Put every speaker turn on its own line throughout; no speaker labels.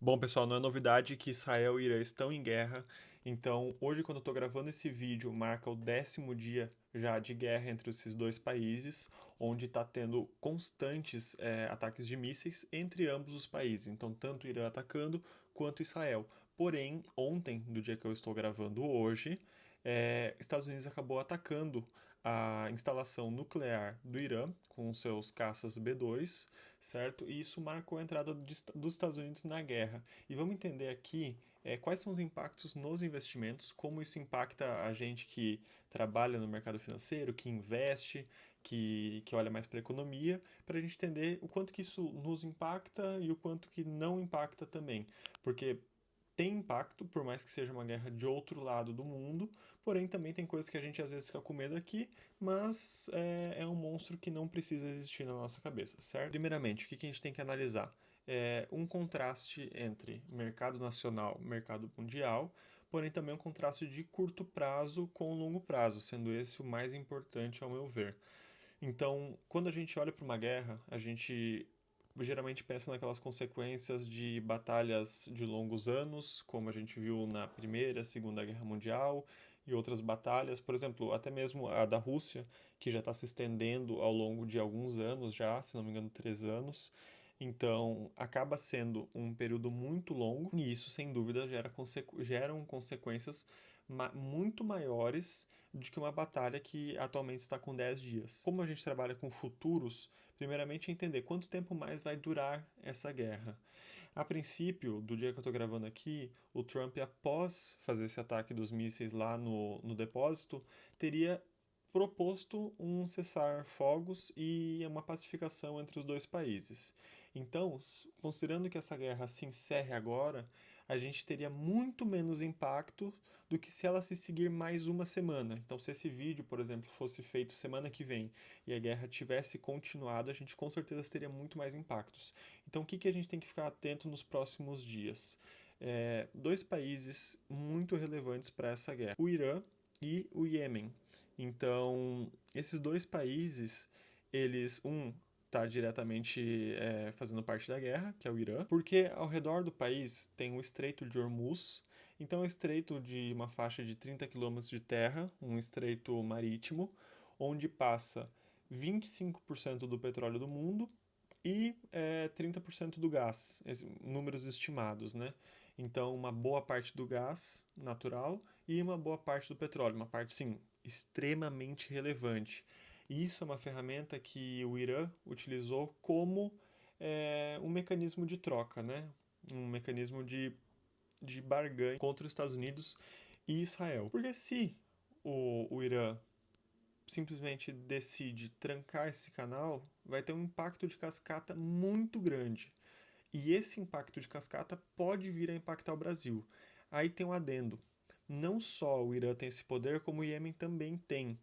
Bom, pessoal, não é novidade que Israel e Irã estão em guerra. Então, hoje, quando eu estou gravando esse vídeo, marca o 10º dia já de guerra entre esses dois países, onde está tendo constantes ataques de mísseis entre ambos os países. Então, tanto o Irã atacando quanto Israel. Porém, ontem, do dia que eu estou gravando hoje, Estados Unidos acabou atacando a instalação nuclear do Irã com seus caças B-2, certo? E isso marcou a entrada dos Estados Unidos na guerra. E vamos entender aqui quais são os impactos nos investimentos, como isso impacta a gente que trabalha no mercado financeiro, que investe, que olha mais para a economia, para a gente entender o quanto que isso nos impacta e o quanto que não impacta também. Porque tem impacto, por mais que seja uma guerra de outro lado do mundo, porém também tem coisas que a gente às vezes fica com medo aqui, mas é um monstro que não precisa existir na nossa cabeça, certo? Primeiramente, o que a gente tem que analisar? É um contraste entre mercado nacional e mercado mundial, porém também um contraste de curto prazo com longo prazo, sendo esse o mais importante ao meu ver. Então, quando a gente olha para uma guerra, a gente geralmente pensa naquelas consequências de batalhas de longos anos, como a gente viu na Primeira, Segunda Guerra Mundial e outras batalhas, por exemplo, até mesmo a da Rússia, que já está se estendendo ao longo de alguns anos já, se não me engano, 3 anos. Então, acaba sendo um período muito longo e isso, sem dúvida, geram consequências muito maiores do que uma batalha que atualmente está com 10 dias. Como a gente trabalha com futuros, primeiramente é entender quanto tempo mais vai durar essa guerra. A princípio, do dia que eu estou gravando aqui, o Trump, após fazer esse ataque dos mísseis lá no depósito, teria proposto um cessar-fogos e uma pacificação entre os dois países. Então, considerando que essa guerra se encerre agora, a gente teria muito menos impacto do que se ela se seguir mais uma semana. Então, se esse vídeo, por exemplo, fosse feito semana que vem e a guerra tivesse continuado, a gente com certeza teria muito mais impactos. Então, o que a gente tem que ficar atento nos próximos dias? Dois países muito relevantes para essa guerra: o Irã e o Iêmen. Então, esses dois países, um está diretamente fazendo parte da guerra, que é o Irã, porque ao redor do país tem o Estreito de Hormuz. Então, é um estreito de uma faixa de 30 quilômetros de terra, um estreito marítimo, onde passa 25% do petróleo do mundo e 30% do gás, números estimados, né? Então, uma boa parte do gás natural e uma boa parte do petróleo, uma parte, sim, extremamente relevante. E isso é uma ferramenta que o Irã utilizou como um mecanismo de troca, né? Um mecanismo de barganha contra os Estados Unidos e Israel. Porque se o Irã simplesmente decide trancar esse canal, vai ter um impacto de cascata muito grande. E esse impacto de cascata pode vir a impactar o Brasil. Aí tem um adendo. Não só o Irã tem esse poder, como o Iêmen também tem.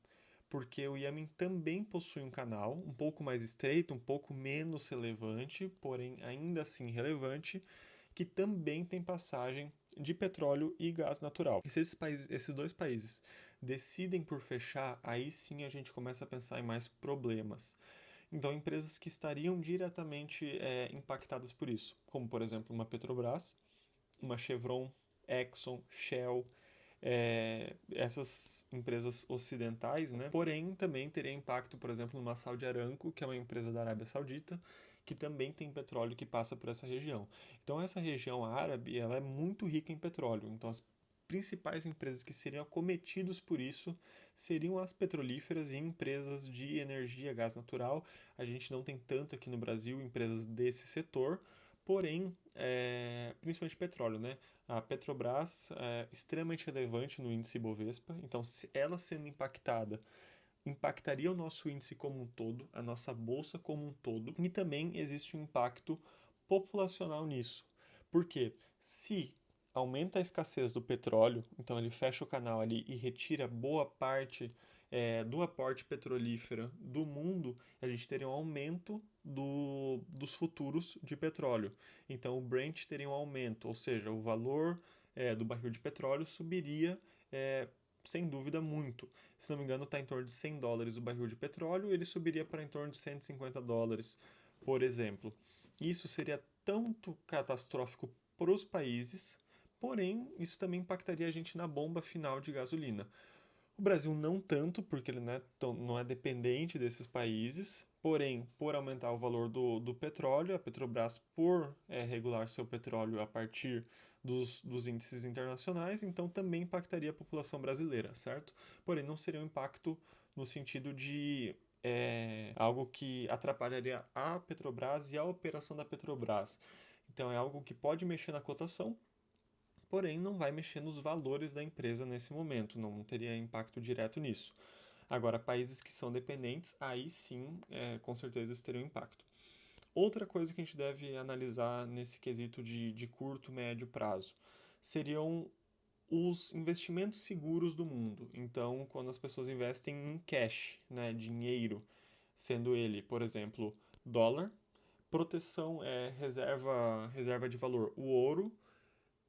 Porque o Iêmen também possui um canal um pouco mais estreito, um pouco menos relevante, porém ainda assim relevante, que também tem passagem de petróleo e gás natural. E se esses dois países decidem por fechar, aí sim a gente começa a pensar em mais problemas. Então, empresas que estariam diretamente impactadas por isso, como por exemplo uma Petrobras, uma Chevron, Exxon, Shell, essas empresas ocidentais, né? Porém, também teria impacto, por exemplo, numa Saudi Aramco, que é uma empresa da Arábia Saudita, que também tem petróleo que passa por essa região. Então, essa região árabe, ela é muito rica em petróleo. Então, as principais empresas que seriam acometidos por isso seriam as petrolíferas e empresas de energia, gás natural. A gente não tem tanto aqui no Brasil empresas desse setor, porém, principalmente petróleo, né? A Petrobras é extremamente relevante no índice Bovespa, então se ela sendo impactada, impactaria o nosso índice como um todo, a nossa bolsa como um todo, e também existe um impacto populacional nisso. Porque se aumenta a escassez do petróleo, então ele fecha o canal ali e retira boa parte do aporte petrolífero do mundo, a gente teria um aumento dos futuros de petróleo. Então o Brent teria um aumento, ou seja, o valor do barril de petróleo subiria sem dúvida muito. Se não me engano, está em torno de US$ 100 o barril de petróleo, ele subiria para em torno de US$ 150, por exemplo. Isso seria tanto catastrófico para os países, porém, isso também impactaria a gente na bomba final de gasolina. O Brasil não tanto, porque ele não é dependente desses países, porém, por aumentar o valor do petróleo, a Petrobras, por regular seu petróleo a partir dos índices internacionais, então também impactaria a população brasileira, certo? Porém, não seria um impacto no sentido de algo que atrapalharia a Petrobras e a operação da Petrobras. Então, é algo que pode mexer na cotação, porém não vai mexer nos valores da empresa nesse momento, não teria impacto direto nisso. Agora, países que são dependentes, aí sim, com certeza isso teria um impacto. Outra coisa que a gente deve analisar nesse quesito de curto, médio prazo seriam os investimentos seguros do mundo. Então, quando as pessoas investem em cash, né, dinheiro, sendo ele, por exemplo, dólar, proteção é reserva de valor, o ouro,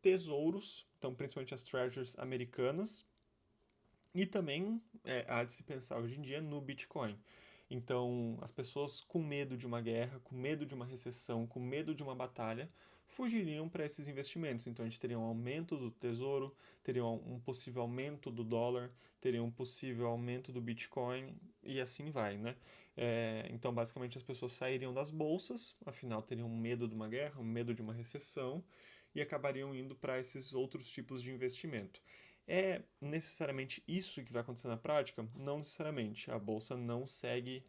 tesouros, então principalmente as treasuries americanas, e também há de se pensar hoje em dia no Bitcoin. Então, as pessoas com medo de uma guerra, com medo de uma recessão, com medo de uma batalha, fugiriam para esses investimentos. Então, a gente teria um aumento do tesouro, teria um possível aumento do dólar, teria um possível aumento do Bitcoin e assim vai, né? Então, basicamente, as pessoas sairiam das bolsas, afinal, teriam medo de uma guerra, um medo de uma recessão e acabariam indo para esses outros tipos de investimento. É necessariamente isso que vai acontecer na prática? Não necessariamente. A bolsa não segue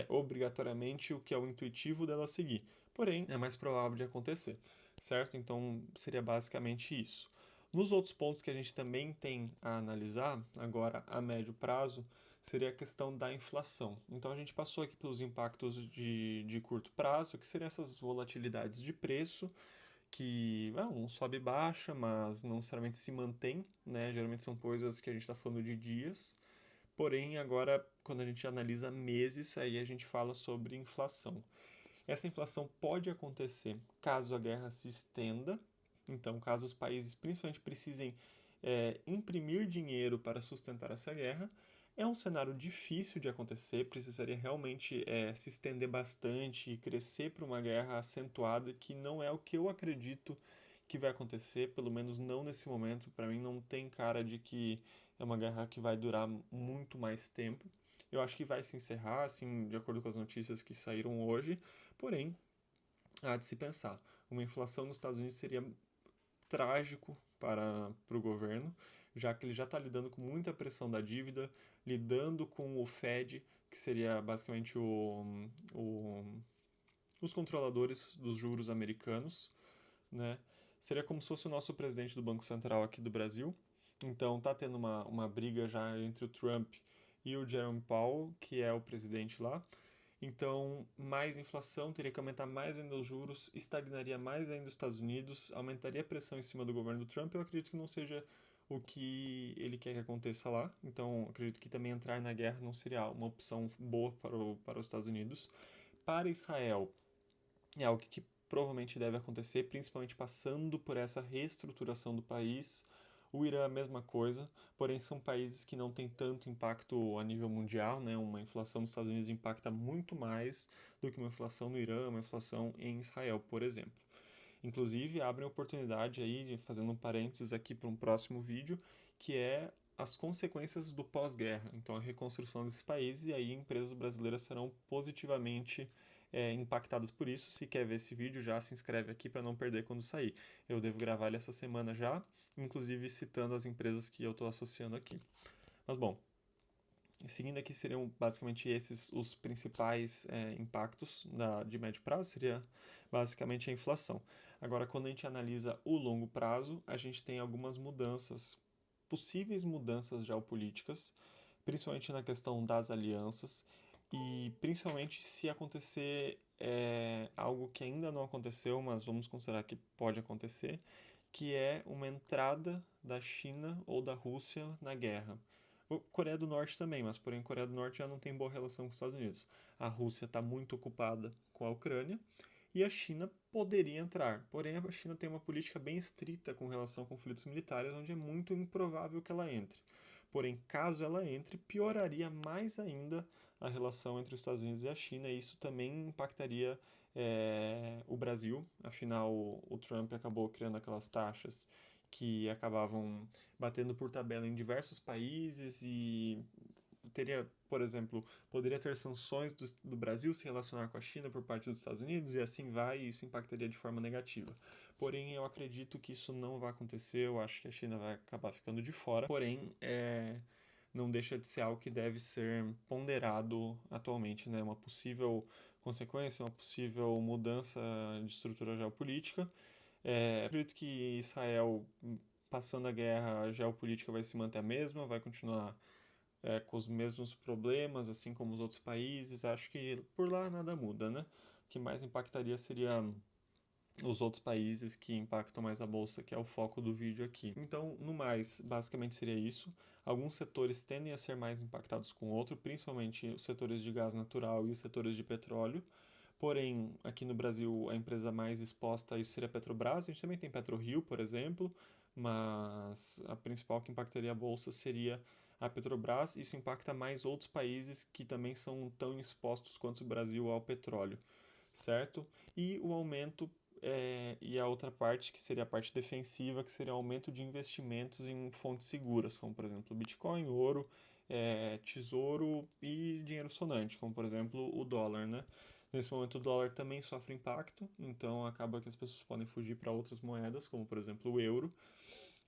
obrigatoriamente o que é o intuitivo dela seguir. Porém, é mais provável de acontecer, certo? Então, seria basicamente isso. Nos outros pontos que a gente também tem a analisar, agora a médio prazo, seria a questão da inflação. Então, a gente passou aqui pelos impactos de curto prazo, que seriam essas volatilidades de preço, que um sobe e baixa, mas não necessariamente se mantém, né? Geralmente são coisas que a gente está falando de dias. Porém, agora, quando a gente analisa meses, aí a gente fala sobre inflação. Essa inflação pode acontecer caso a guerra se estenda, então, caso os países principalmente precisem imprimir dinheiro para sustentar essa guerra, é um cenário difícil de acontecer, precisaria realmente se estender bastante e crescer para uma guerra acentuada, que não é o que eu acredito que vai acontecer, pelo menos não nesse momento. Para mim, não tem cara de que é uma guerra que vai durar muito mais tempo. Eu acho que vai se encerrar, assim, de acordo com as notícias que saíram hoje, porém, há de se pensar. Uma inflação nos Estados Unidos seria trágico para o governo, já que ele já está lidando com muita pressão da dívida, lidando com o Fed, que seria basicamente os controladores dos juros americanos, né? Seria como se fosse o nosso presidente do Banco Central aqui do Brasil. Então tá tendo uma briga já entre o Trump e o Jerome Powell, que é o presidente lá. Então, mais inflação, teria que aumentar mais ainda os juros, estagnaria mais ainda os Estados Unidos, aumentaria a pressão em cima do governo do Trump. Eu acredito que não seja o que ele quer que aconteça lá. Então, acredito que também entrar na guerra não seria uma opção boa para os Estados Unidos. Para Israel, é algo que provavelmente deve acontecer, principalmente passando por essa reestruturação do país. O Irã é a mesma coisa, porém são países que não têm tanto impacto a nível mundial, né? Uma inflação nos Estados Unidos impacta muito mais do que uma inflação no Irã, uma inflação em Israel, por exemplo. Inclusive, abre a oportunidade aí, fazendo um parênteses aqui para um próximo vídeo, que é as consequências do pós-guerra. Então, a reconstrução desses países, e aí empresas brasileiras serão positivamente impactadas por isso. Se quer ver esse vídeo, já se inscreve aqui para não perder quando sair. Eu devo gravar ele essa semana já, inclusive citando as empresas que eu estou associando aqui. Mas bom, seguindo aqui seriam basicamente esses os principais impactos de médio prazo, seria basicamente a inflação. Agora, quando a gente analisa o longo prazo, a gente tem algumas mudanças, possíveis mudanças geopolíticas, principalmente na questão das alianças, e principalmente se acontecer algo que ainda não aconteceu, mas vamos considerar que pode acontecer, que é uma entrada da China ou da Rússia na guerra. A Coreia do Norte também, mas porém a Coreia do Norte já não tem boa relação com os Estados Unidos. A Rússia está muito ocupada com a Ucrânia e a China poderia entrar. Porém, a China tem uma política bem estrita com relação a conflitos militares, onde é muito improvável que ela entre. Porém, caso ela entre, pioraria mais ainda a relação entre os Estados Unidos e a China, e isso também impactaria o Brasil. Afinal, o Trump acabou criando aquelas taxas que acabavam batendo por tabela em diversos países e teria, por exemplo, poderia ter sanções do Brasil se relacionar com a China por parte dos Estados Unidos e assim vai, e isso impactaria de forma negativa. Porém, eu acredito que isso não vai acontecer, eu acho que a China vai acabar ficando de fora. Porém, não deixa de ser algo que deve ser ponderado atualmente, né? Uma possível consequência, uma possível mudança de estrutura geopolítica. Acredito que Israel, passando a guerra, a geopolítica vai se manter a mesma, vai continuar com os mesmos problemas, assim como os outros países. Acho que por lá nada muda, né? O que mais impactaria seria os outros países que impactam mais a bolsa, que é o foco do vídeo aqui. Então, no mais, basicamente seria isso. Alguns setores tendem a ser mais impactados com outros, principalmente os setores de gás natural e os setores de petróleo. Porém, aqui no Brasil, a empresa mais exposta a isso seria a Petrobras. A gente também tem PetroRio, por exemplo, mas a principal que impactaria a bolsa seria a Petrobras. Isso impacta mais outros países que também são tão expostos quanto o Brasil ao petróleo, certo? E o aumento e a outra parte, que seria a parte defensiva, que seria o aumento de investimentos em fontes seguras, como por exemplo Bitcoin, ouro, tesouro e dinheiro sonante, como por exemplo o dólar, né? Nesse momento o dólar também sofre impacto, então acaba que as pessoas podem fugir para outras moedas, como por exemplo o euro.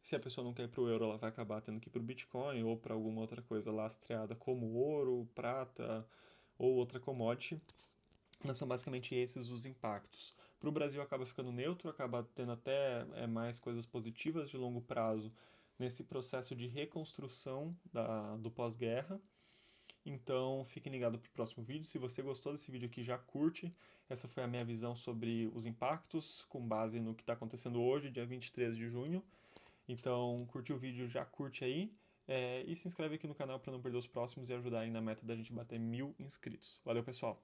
Se a pessoa não quer ir para o euro, ela vai acabar tendo que ir para o Bitcoin ou para alguma outra coisa lastreada como ouro, prata ou outra commodity. Mas são basicamente esses os impactos. Para o Brasil acaba ficando neutro, acaba tendo até mais coisas positivas de longo prazo nesse processo de reconstrução do pós-guerra. Então fiquem ligados para o próximo vídeo. Se você gostou desse vídeo aqui, já curte. Essa foi a minha visão sobre os impactos, com base no que está acontecendo hoje, dia 23 de junho. Então curte o vídeo, já curte aí. E se inscreve aqui no canal para não perder os próximos e ajudar aí na meta da gente bater 1000 inscritos. Valeu, pessoal!